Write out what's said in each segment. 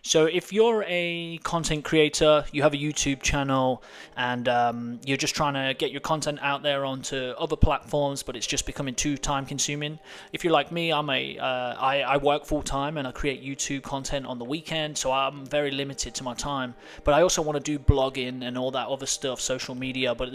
So if you're a content creator, you have a YouTube channel, and you're just trying to get your content out there onto other platforms, but it's just becoming too time consuming. If you're like me, I work full time and I create YouTube content on the weekend, so I'm very limited to my time. But I also want to do blogging and all that other stuff, social media, but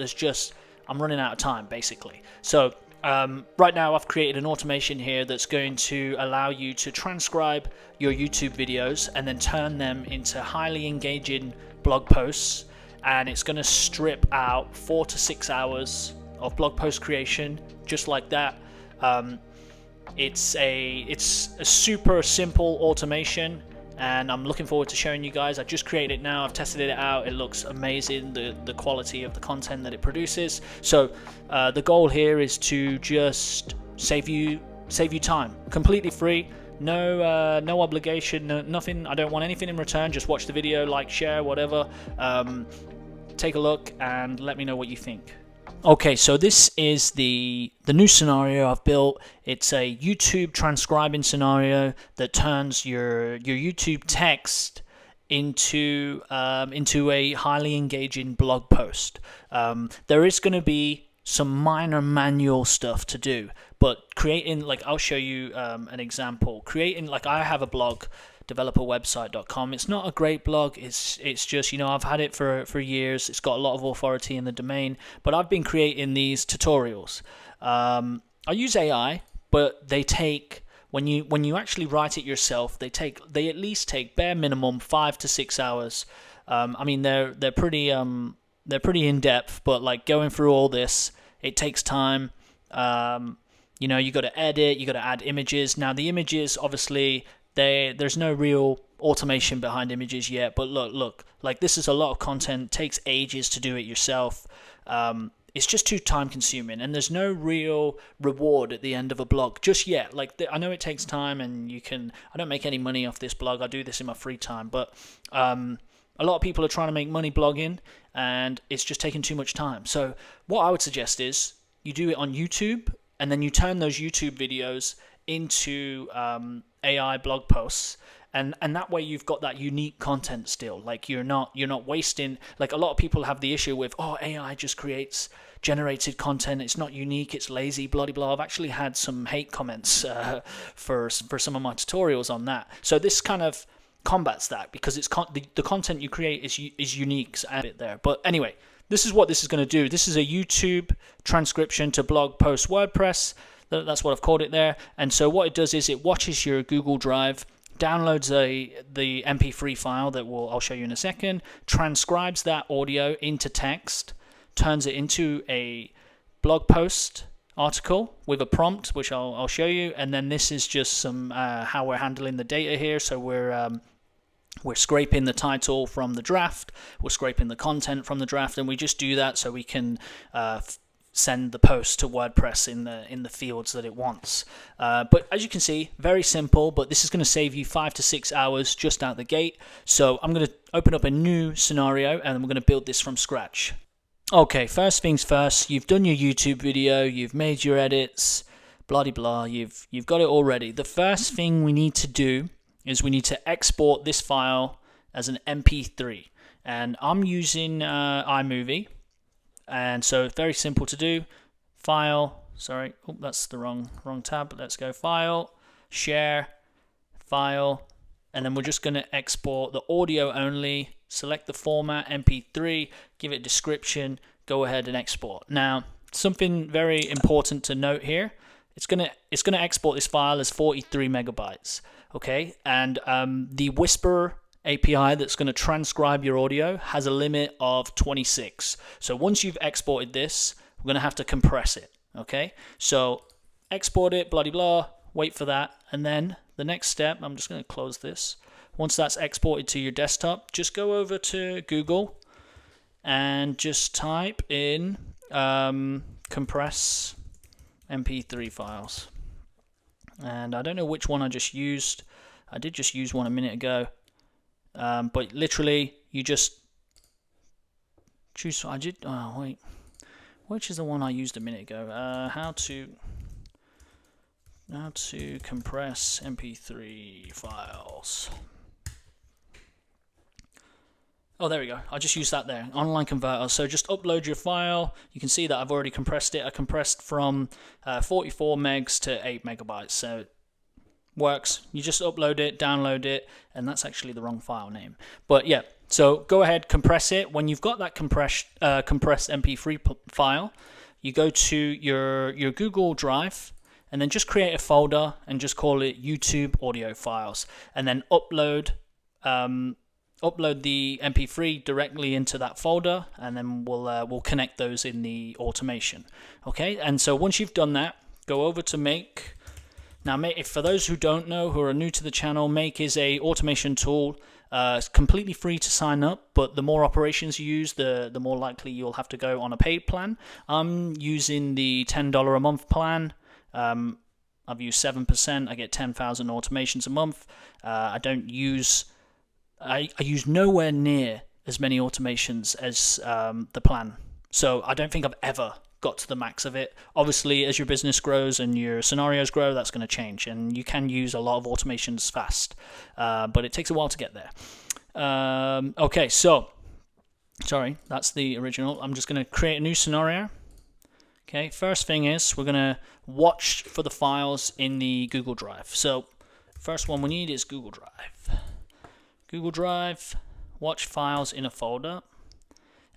I'm running out of time basically. So right now I've created an automation here that's going to allow you to transcribe your YouTube videos and then turn them into highly engaging blog posts, and it's going to strip out 4 to 6 hours of blog post creation just like that. It's a super simple automation, and I'm looking forward to showing you guys. I just created it now, I've tested it out, it looks amazing, the quality of the content that it produces. So the goal here is to just save you time, completely free, no obligation, nothing. I don't want anything in return, just watch the video, like, share, whatever. Take a look and let me know what you think. Okay, so this is the new scenario I've built. It's a YouTube transcribing scenario that turns your YouTube text into a highly engaging blog post. There is going to be some minor manual stuff to do, but creating, like, I'll show you an example. Creating, like, I have a blog, developerwebsite.com. It's not a great blog. It's just, I've had it for years. It's got a lot of authority in the domain, but I've been creating these tutorials. I use AI, but they take, when you actually write it yourself, they at least take bare minimum 5 to 6 hours. I mean, they're pretty in depth, but like going through all this, it takes time. You got to edit, you got to add images. Now the images, obviously, there's no real automation behind images yet, but look, like, this is a lot of content, takes ages to do it yourself. It's just too time consuming, and there's no real reward at the end of a blog just yet. Like, I know it takes time, and I don't make any money off this blog, I do this in my free time, but a lot of people are trying to make money blogging, and it's just taking too much time. So what I would suggest is you do it on YouTube, and then you turn those YouTube videos into AI blog posts, and that way you've got that unique content still. Like, you're not wasting, like, a lot of people have the issue with, AI just creates generated content, it's not unique, it's lazy, blah blah. I've actually had some hate comments for some of my tutorials on that. So this kind of combats that, because it's the content you create is unique, so add it there. But anyway, this is what this is going to do. This is a YouTube transcription to blog post WordPress. That's what I've called it there. And so what it does is it watches your Google Drive, downloads the Mp3 file that I'll show you in a second, transcribes that audio into text, turns it into a blog post article with a prompt, which I'll show you. And then this is just some how we're handling the data here. So we're scraping the title from the draft, we're scraping the content from the draft, and we just do that so we can send the post to WordPress in the fields that it wants. But as you can see, very simple, but this is going to save you 5 to 6 hours just out the gate. So I'm going to open up a new scenario, and we're going to build this from scratch. Okay, first things first, you've done your YouTube video, you've made your edits, blah blah, you've got it all ready. The first thing we need to do is we need to export this file as an MP3, and I'm using iMovie. And so it's very simple to do. File, sorry, that's the wrong tab. Let's go File, Share, File, and then we're just going to export the audio only. Select the format, MP3, give it a description, go ahead and export. Now, something very important to note here. It's gonna export this file as 43 megabytes. Okay, and the Whisper API that's going to transcribe your audio has a limit of 26. So once you've exported this, we're going to have to compress it. Okay, so export it, blah blah, wait for that, and then the next step, I'm just going to close this. Once that's exported to your desktop, just go over to Google and just type in compress MP3 files. And I don't know which one I just used. I did just use one a minute ago. But literally, you just choose. Oh wait, which is the one I used a minute ago? How to compress MP3 files. Oh, there we go. I just used that there. Online converter. So just upload your file. You can see that I've already compressed it. I compressed from 44 megs to 8 megabytes. So works. You just upload it, download it, and that's actually the wrong file name. But yeah, so go ahead, compress it. When you've got that compressed MP3 file, you go to your Google Drive, and then just create a folder and just call it YouTube audio files, and then upload the MP3 directly into that folder, and then we'll connect those in the automation. Okay, and so once you've done that, go over to Make. Now, if for those who don't know, who are new to the channel, Make is a automation tool. It's completely free to sign up, but the more operations you use, the more likely you'll have to go on a paid plan. I'm using the $10 a month plan. I've used 7%. I get 10,000 automations a month. I use nowhere near as many automations as the plan. So I don't think I've ever got to the max of it. Obviously, as your business grows and your scenarios grow, that's going to change, and you can use a lot of automations fast, but it takes a while to get there. Okay, so sorry, that's the original. I'm just going to create a new scenario. Okay, first thing is we're going to watch for the files in the Google Drive. So first one we need is Google Drive. Google Drive, watch files in a folder,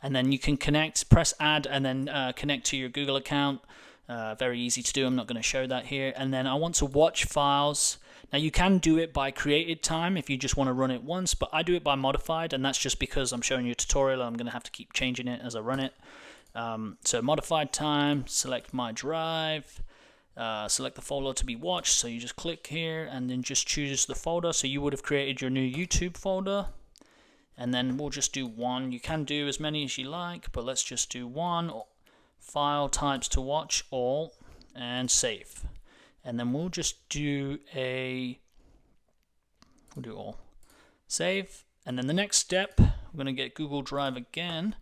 and then you can connect, press add, and then connect to your Google account. Very easy to do. I'm not going to show that here. And then I want to watch files. Now you can do it by created time if you just want to run it once, but I do it by modified, and that's just because I'm showing you a tutorial. I'm going to have to keep changing it as I run it. So modified time, select my drive, select the folder to be watched. So you just click here and then just choose the folder. So you would have created your new YouTube folder. And then we'll just do one. You can do as many as you like, but let's just do one. File types to watch, all, and save. And then we'll just do we'll do all. Save. And then the next step, we're going to get Google Drive again,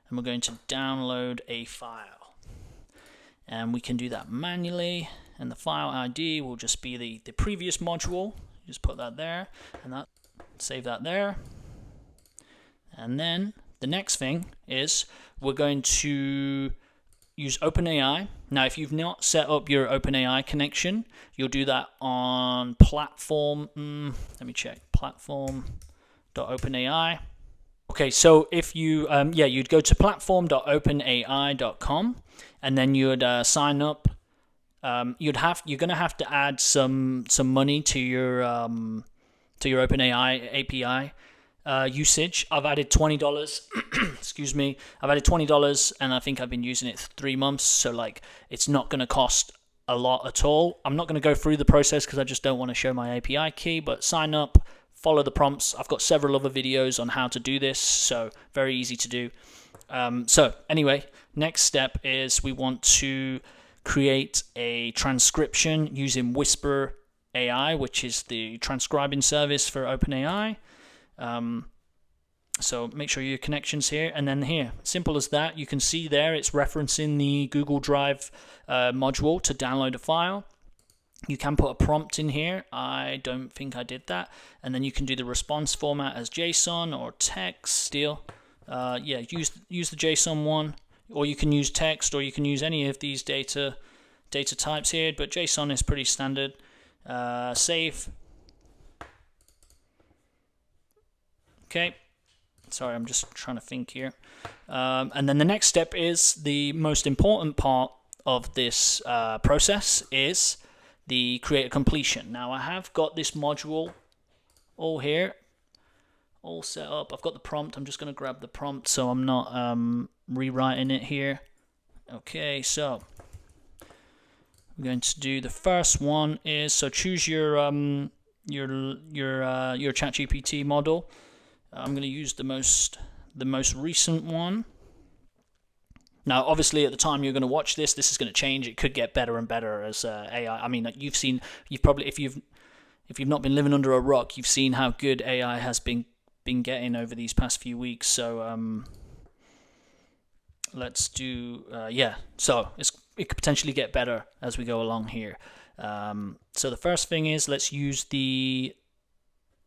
and we're going to download a file. And we can do that manually, and the file ID will just be the previous module. Just put that there, and save that there. And then the next thing is we're going to use OpenAI. Now, if you've not set up your OpenAI connection, you'll do that on platform. Let me check. Platform.openai. Okay, so if you you'd go to platform.openai.com, and then you'd sign up. You're gonna have to add some money to your OpenAI API. Usage. I've added $20. Excuse me. I've added $20, and I think I've been using it 3 months. So like, it's not going to cost a lot at all. I'm not going to go through the process because I just don't want to show my API key. But sign up, follow the prompts. I've got several other videos on how to do this, so very easy to do. So anyway, next step is we want to create a transcription using Whisper AI, which is the transcribing service for OpenAI. So make sure your connection's here, and then here, simple as that. You can see there it's referencing the Google Drive module to download a file. You can put a prompt in here. I don't think I did that. And then you can do the response format as JSON or text still. Use the JSON one, or you can use text, or you can use any of these data types here, but JSON is pretty standard. Save. Okay, sorry, I'm just trying to think here. And then the next step is the most important part of this process is the create a completion. Now I have got this module all here, all set up. I've got the prompt. I'm just going to grab the prompt so I'm not rewriting it here. Okay, so we're going to do the first one is, so choose your ChatGPT model. I'm going to use the most recent one. Now, obviously, at the time you're going to watch this, this is going to change. It could get better and better as AI. I mean, you've probably, if you've not been living under a rock, you've seen how good AI has been getting over these past few weeks. So let's do So it could potentially get better as we go along here. So the first thing is, let's use the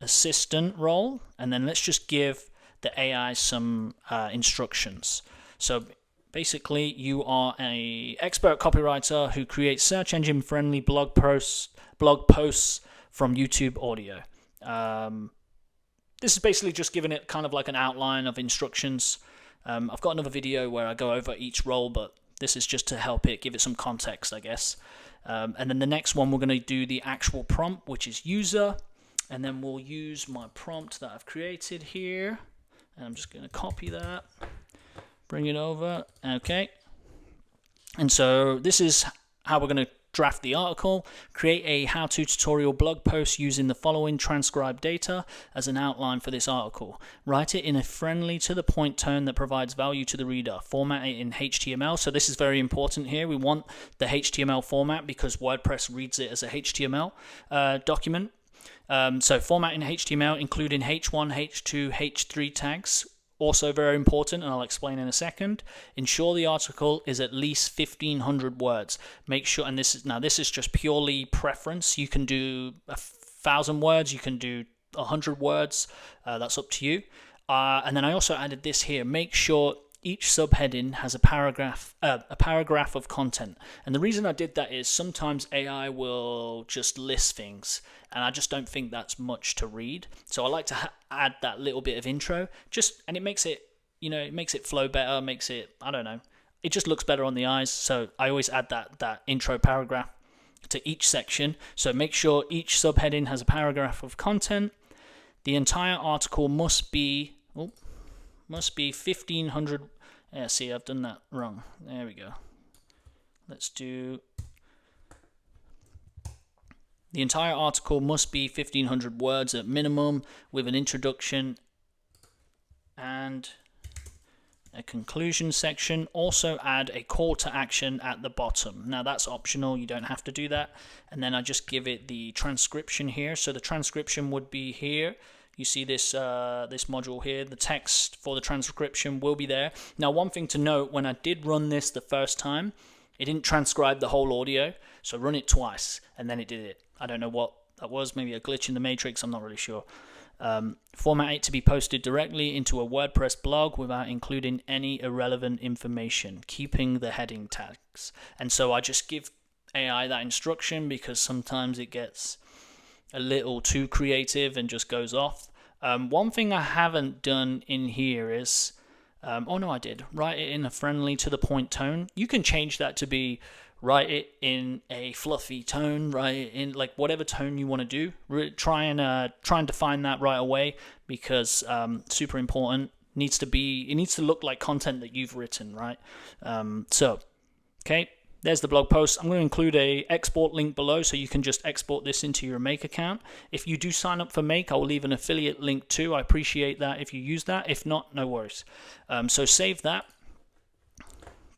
assistant role, and then let's just give the AI some instructions. So basically, you are an expert copywriter who creates search engine friendly blog posts from YouTube audio. This is basically just giving it kind of like an outline of instructions. I've got another video where I go over each role, but this is just to help it, give it some context, I guess. And then the next one, we're going to do the actual prompt, which is user. And then we'll use my prompt that I've created here. And I'm just going to copy that, bring it over. Okay. And so this is how we're going to draft the article. Create a how-to tutorial blog post using the following transcribed data as an outline for this article. Write it in a friendly, to the point tone that provides value to the reader. Format it in HTML. So this is very important here. We want the HTML format because WordPress reads it as a HTML document. So format in HTML, including H1, H2, H3 tags. Also very important, and I'll explain in a second. Ensure the article is at least 1,500 words. Make sure, and this is just purely preference. You can do 1,000 words, you can do 100 words. That's up to you. And then I also added this here. Make sure each subheading has a paragraph of content. And the reason I did that is sometimes AI will just list things, and I just don't think that's much to read. So I like to add that little bit of intro, and it makes it, it makes it flow better, makes it, I don't know, it just looks better on the eyes. So I always add that intro paragraph to each section. So make sure each subheading has a paragraph of content. The entire article must be 1,500. Yeah, see, I've done that wrong. There we go. Let's do. The entire article must be 1,500 words at minimum, with an introduction and a conclusion section. Also add a call to action at the bottom. Now that's optional, you don't have to do that. And then I just give it the transcription here. So the transcription would be here. You see this this module here, the text for the transcription will be there. Now, one thing to note, when I did run this the first time, it didn't transcribe the whole audio, so run it twice, and then it did it. I don't know what that was, maybe a glitch in the matrix, I'm not really sure. Format it to be posted directly into a WordPress blog without including any irrelevant information, keeping the heading tags. And so I just give AI that instruction because sometimes it gets a little too creative and just goes off. One thing I haven't done in here is, oh no, I did. Write it in a friendly, to the point tone. You can change that to be write it in a fluffy tone, write it in like whatever tone you want to do. Try and define that right away because super important. It needs to look like content that you've written, right? Okay. There's the blog post. I'm going to include a export link below so you can just export this into your Make account. If you do sign up for Make, I will leave an affiliate link too. I appreciate that if you use that. If not, no worries. So save that.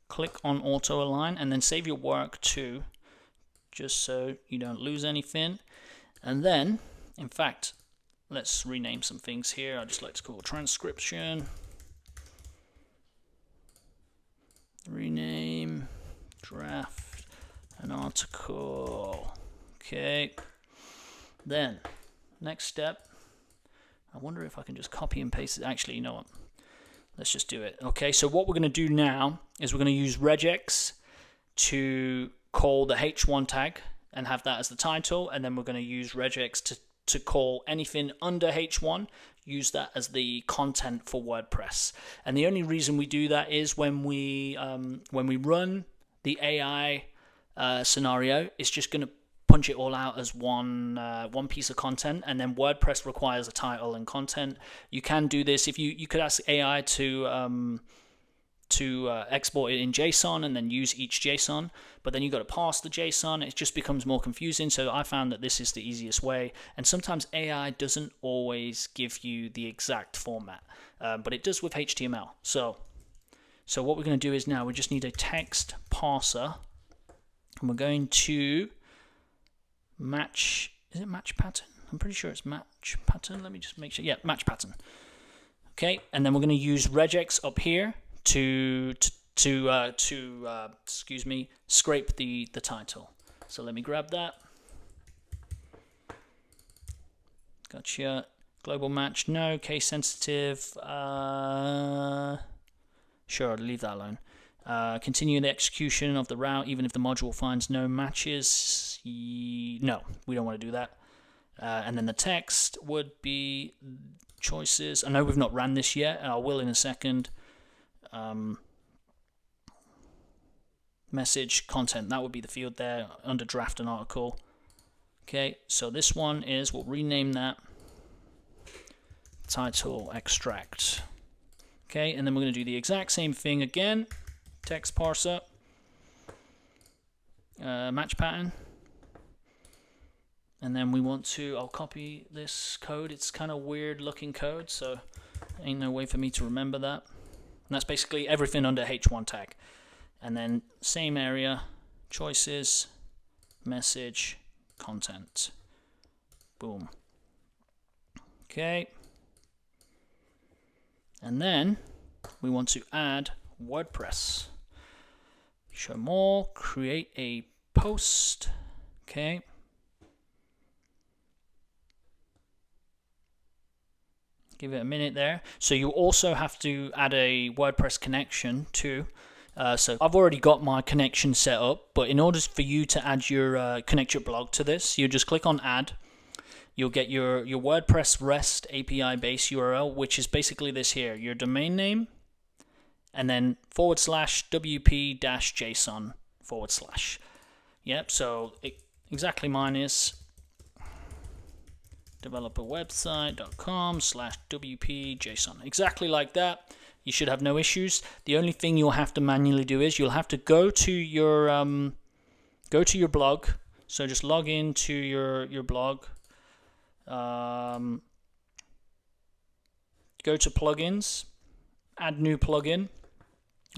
Click on Auto Align and then save your work too, just so you don't lose anything. And then, in fact, let's rename some things here. I just like to call it transcription. Rename. Draft an article. Okay. Then, next step. I wonder if I can just copy and paste it. Actually, you know what? Let's just do it. Okay, so what we're going to do now is we're going to use Regex to call the H1 tag and have that as the title. And then we're going to use Regex to call anything under H1, use that as the content for WordPress. And the only reason we do that is when we run the AI scenario, it's just going to punch it all out as one piece of content, and then WordPress requires a title and content. You can do this if you could ask AI to export it in JSON and then use each JSON, but then you've got to parse the JSON. It just becomes more confusing. So I found that this is the easiest way, and sometimes AI doesn't always give you the exact format, but it does with HTML. So what we're going to do is now we just need a text parser, and we're going to match. Is it match pattern? I'm pretty sure it's match pattern. Let me just make sure. Yeah, match pattern. Okay, and then we're going to use Regex up here to scrape the title. So let me grab that. Gotcha. Global match, no. Case sensitive, sure, leave that alone. Continue the execution of the route even if the module finds no matches. No, we don't want to do that. And then the text would be choices. I know we've not ran this yet, I will in a second. Message, content, that would be the field there under draft and article. Okay, so this one is, we'll rename that title extract. Okay, and then we're going to do the exact same thing again. Text parser, match pattern, and then we want to, I'll copy this code. It's kind of weird looking code, so ain't no way for me to remember that. And that's basically everything under H1 tag. And then same area, choices, message, content. Boom. Okay. And then we want to add WordPress. Show more, create a post. Okay. Give it a minute there. So you also have to add a WordPress connection too. So I've already got my connection set up, but in order for you to add your connect your blog to this, you just click on add. You'll get your WordPress REST API base URL, which is basically this here, your domain name, and then /wp-json/. Yep, so exactly mine is developerwebsite.com/wp-json. Exactly like that. You should have no issues. The only thing you'll have to manually do is you'll have to go to your blog. So just log into your blog. Go to plugins, add new plugin.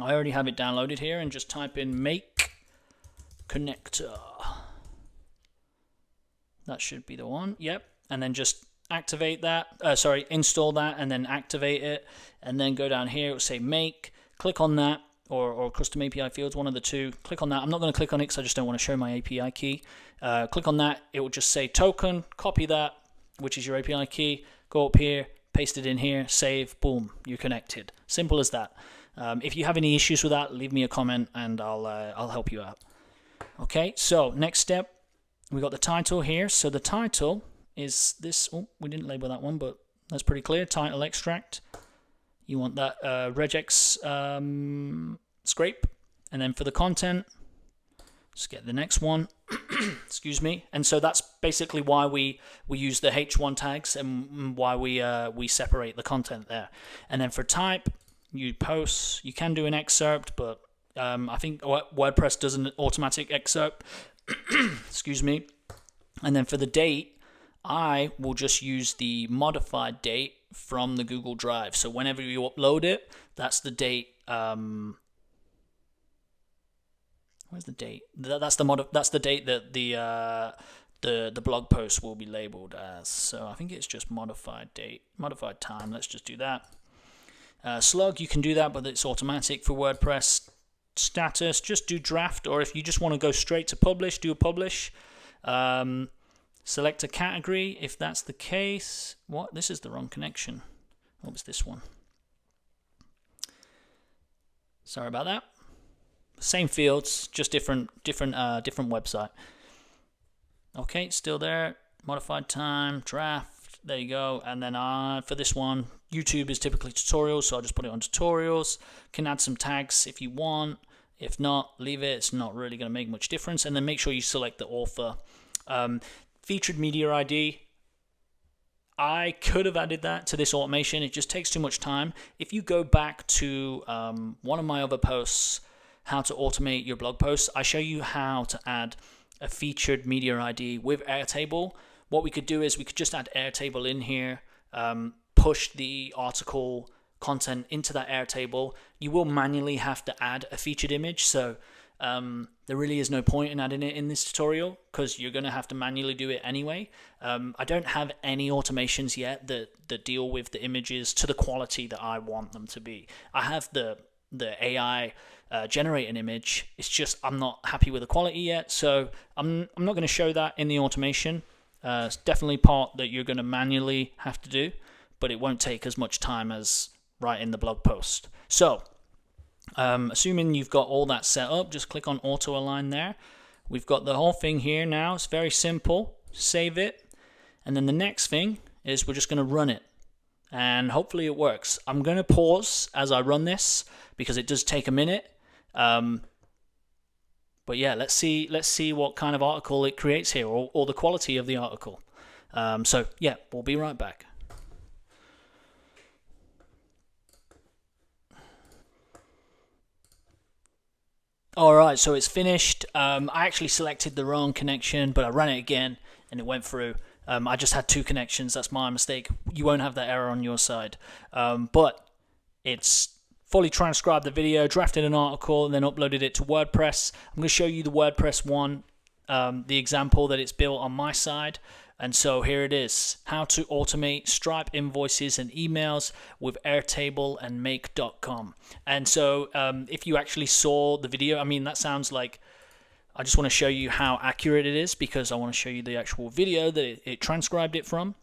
I already have it downloaded here, and just type in make connector. That should be the one. Yep. And then just activate that, install that, and then activate it, and then go down here, it will say make, click on that, or custom API fields, one of the two. Click on that. I'm not going to click on it because I just don't want to show my API key. Click on that, it will just say token, copy that, which is your API key, go up here, paste it in here, save, boom, you're connected. Simple as that. If you have any issues with that, leave me a comment and I'll help you out. Okay, so next step, we got the title here. So the title is this. Oh, we didn't label that one, but that's pretty clear. Title extract. You want that regex scrape, and then for the content, just get the next one. Excuse me. And so that's basically why we use the H1 tags and why we separate the content there. And then for type, you post. You can do an excerpt, but I think WordPress does an automatic excerpt. Excuse me. And then for the date, I will just use the modified date from the Google Drive. So whenever you upload it, that's the date. Where's the date? That's the date that the blog post will be labeled as. So I think it's just modified date, modified time. Let's just do that. Slug, you can do that, but it's automatic for WordPress. Status, just do draft, or if you just want to go straight to publish, do a publish. Select a category if that's the case. What? This is the wrong connection. What was this one? Sorry about that. Same fields, just different website. Okay, still there. Modified time, draft. There you go. And then for this one, YouTube is typically tutorials, so I'll just put it on tutorials. Can add some tags if you want. If not, leave it. It's not really going to make much difference. And then make sure you select the author. Featured media ID. I could have added that to this automation. It just takes too much time. If you go back to one of my other posts, how to automate your blog posts, I show you how to add a featured media ID with Airtable. What we could do is we could just add Airtable in here, push the article content into that Airtable. You will manually have to add a featured image, so there really is no point in adding it in this tutorial because you're going to have to manually do it anyway. I don't have any automations yet that deal with the images to the quality that I want them to be. I have the AI generate an image. It's just I'm not happy with the quality yet, so I'm not going to show that in the automation. It's definitely part that you're going to manually have to do, but it won't take as much time as writing the blog post. So assuming you've got all that set up, just click on auto align there. We've got the whole thing here now. It's very simple. Save it, and then the next thing is we're just going to run it, and hopefully it works. I'm going to pause as I run this because it does take a minute. But yeah, let's see what kind of article it creates here, or the quality of the article. So yeah, we'll be right back. Alright, so it's finished. I actually selected the wrong connection, but I ran it again and it went through. I just had 2 connections. That's my mistake. You won't have that error on your side. But it's fully transcribed the video, drafted an article, and then uploaded it to WordPress. I'm going to show you the WordPress one, the example that it's built on my side. And so here it is: how to automate Stripe invoices and emails with Airtable and Make.com. And so if you actually saw the video, I mean, that sounds like, I just want to show you how accurate it is, because I want to show you the actual video that it transcribed it from.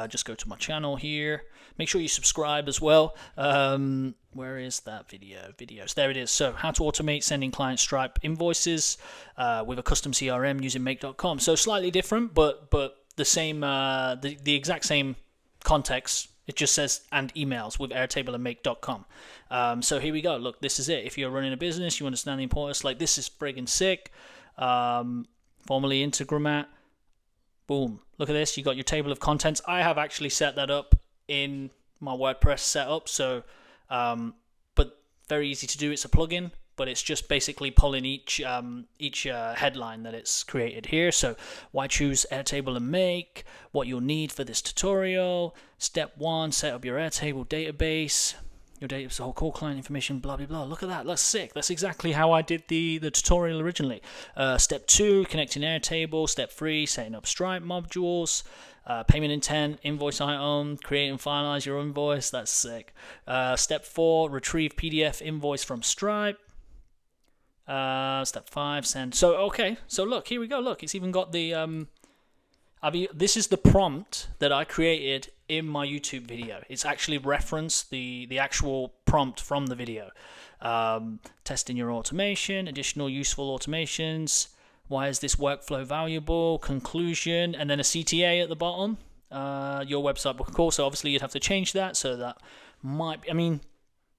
Just go to my channel here. Make sure you subscribe as well. Where is that video? Videos. There it is. So how to automate sending client Stripe invoices with a custom CRM using Make.com. So slightly different, but the same, the exact same context. It just says and emails with Airtable and Make.com. So here we go. Look, this is it. If you're running a business, you understand the importance. Like, this is friggin' sick. Formerly Integramat. Boom. Look at this. You got your table of contents. I have actually set that up in my WordPress setup. So, but very easy to do. It's a plugin, but it's just basically pulling each headline that it's created here. So why choose Airtable and Make? What you'll need for this tutorial. Step 1, set up your Airtable database. Your database, whole core client information, blah, blah, blah. Look at that. That's sick. That's exactly how I did the tutorial originally. Step 2, connecting Airtable. Step 3, setting up Stripe modules. Payment intent, invoice item, create and finalize your invoice. That's sick. Step 4, retrieve PDF invoice from Stripe. Step 5, send. So, okay. So, look, here we go. Look, it's even got the... this is the prompt that I created in my YouTube video. It's actually referenced the actual prompt from the video. Testing your automation, additional useful automations. Why is this workflow valuable? Conclusion, and then a CTA at the bottom. Your website book course. So obviously you'd have to change that. So that might be, I mean,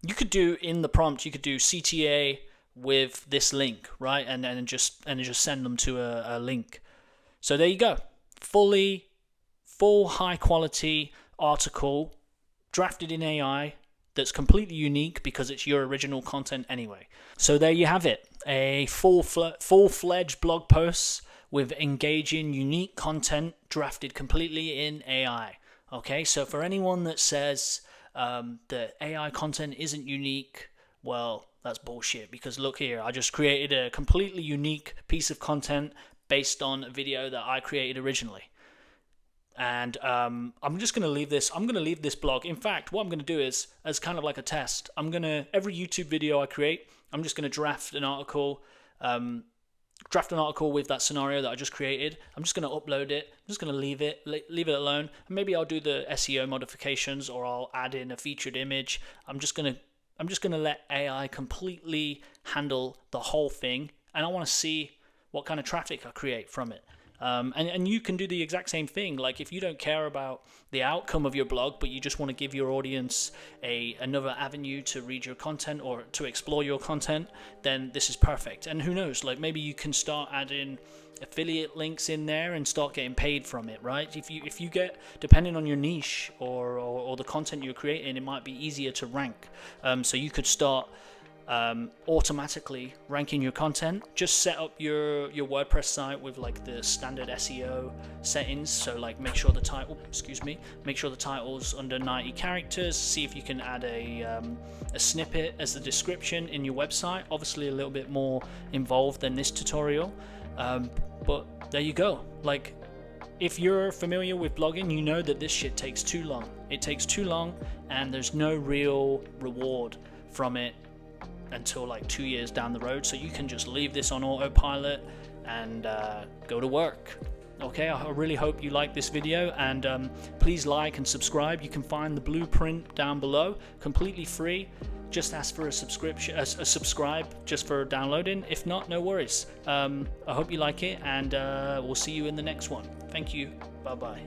you could do in the prompt, you could do CTA with this link, right? And then just send them to a link. So there you go. Full high quality article drafted in AI that's completely unique because it's your original content anyway. So there you have it, a full-fledged blog post with engaging, unique content drafted completely in AI. Okay, so for anyone that says that AI content isn't unique, well, that's bullshit, because look here, I just created a completely unique piece of content based on a video that I created originally. And I'm just going to leave this. I'm going to leave this blog. In fact, what I'm going to do is, as kind of like a test, every YouTube video I create, I'm just going to draft an article with that scenario that I just created. I'm just going to upload it. I'm just going to leave it alone. And maybe I'll do the SEO modifications, or I'll add in a featured image. I'm just going to let AI completely handle the whole thing, and I want to see what kind of traffic I create from it. And you can do the exact same thing. Like, if you don't care about the outcome of your blog, but you just want to give your audience another avenue to read your content or to explore your content, then this is perfect. And who knows, like, maybe you can start adding affiliate links in there and start getting paid from it, right? If you get, depending on your niche or the content you're creating, it might be easier to rank. So you could start automatically ranking your content. Just set up your WordPress site with like the standard SEO settings. So like make sure the title's under 90 characters. See if you can add a snippet as the description in your website. Obviously a little bit more involved than this tutorial, but there you go. Like, if you're familiar with blogging, you know that this shit takes too long. It takes too long, and there's no real reward from it until like 2 years down the road. So you can just leave this on autopilot and go to work. Okay, I really hope you like this video, and please like and subscribe. You can find the blueprint down below, completely free. Just ask for a subscription, a subscribe just for downloading. If not, no worries. I hope you like it, and we'll see you in the next one. Thank you. Bye bye.